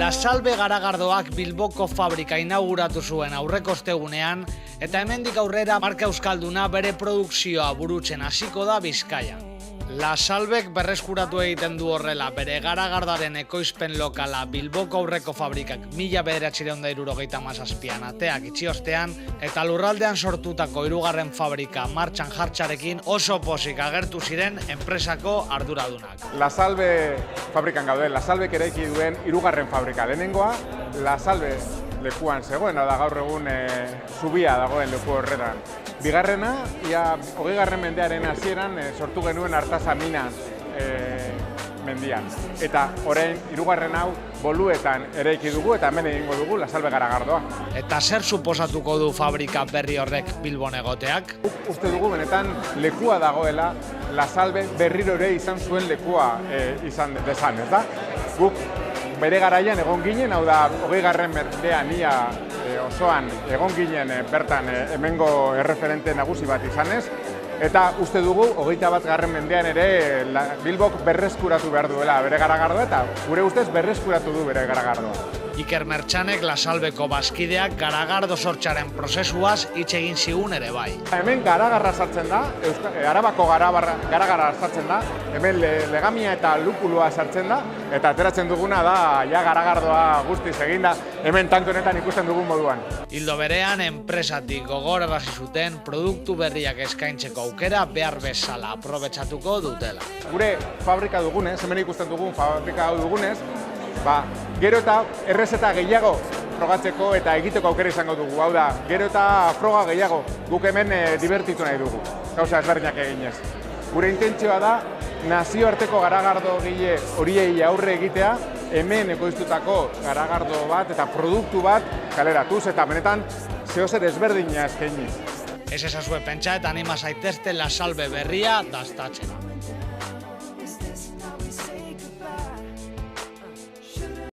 La Salve garagardoak Bilboko fabrika inauguratu zuen aurreko ostegunean eta hemendik aurrera marka euskalduna bere produkzioa burutzen hasiko da Bizkaian. La Salvek berreskuratu egiten du horrela bere garagardaren ekoizpen lokala Bilboko aurreko fabrikak 1977an ateak itxi ostean eta lurraldean sortutako hirugarren fabrika martxan jartxarekin oso pozik agertu ziren enpresako arduradunak. La Salve fabrikan gaude, La Salvek eraiki duen hirugarren fabrika. Lehenengoa, La Salve lekuan zegoen, da gaur egun zubia dagoen leku horretan. Bigarrena, ia 20. mendearen hasieran sortu genuen Artasa Minas mendian. Eta orain hirugarren hau Boluetan eraiki dugu eta hemen egingo dugu La Salve garagardoa. Eta zer suposatuko du fabrika berri horrek Bilbon egoteak? Uste dugu benetan lekua dagoela La Salve berriro ere izan zuen lekua izan dezan, ez da? Guk bere garaian egon ginen, hau da 20. mendean ia osoan egon ginen bertan hemengo erreferente nagusi bat izanez, eta uste dugu 21. mendean ere Bilbok berreskuratu behar duela bere garagardoa eta gure ustez berreskuratu du bere garagardoa. Iker Mertxanek La Salveko bazkideak garagardo sortxaren prozesuaz hitz egin zigun ere bai. Hemen garagarra sartzen da, Arabako garagarra sartzen da, hemen legamia eta lupulua sartzen da, eta ateratzen duguna da ja garagardoa guztiz eginda, hemen tanke honetan ikusten dugun moduan. Ildo berean, enpresatik gogorarazi zuten produktu berriak eskaintzeko aukera behar bezala aprobetxatuko dutela. Gure fabrika dugunez, hemen ikusten dugun fabrika hau dugunez, gero eta errezeta gehiago frogatzeko eta egiteko aukera izango dugu. Hau da, gero eta froga gehiago guk hemen divertitu nahi dugu, gauza ezberdinak eginez. Gure intentzioa da, nazioarteko garagardo gile horiei aurre egitea, hemen ekoiztutako garagardo bat eta produktu bat kaleratuz eta benetan zehozer ezberdina eskainiz. Ez ezazue pentsa eta anima zaitezte La Salve berria daztatzera.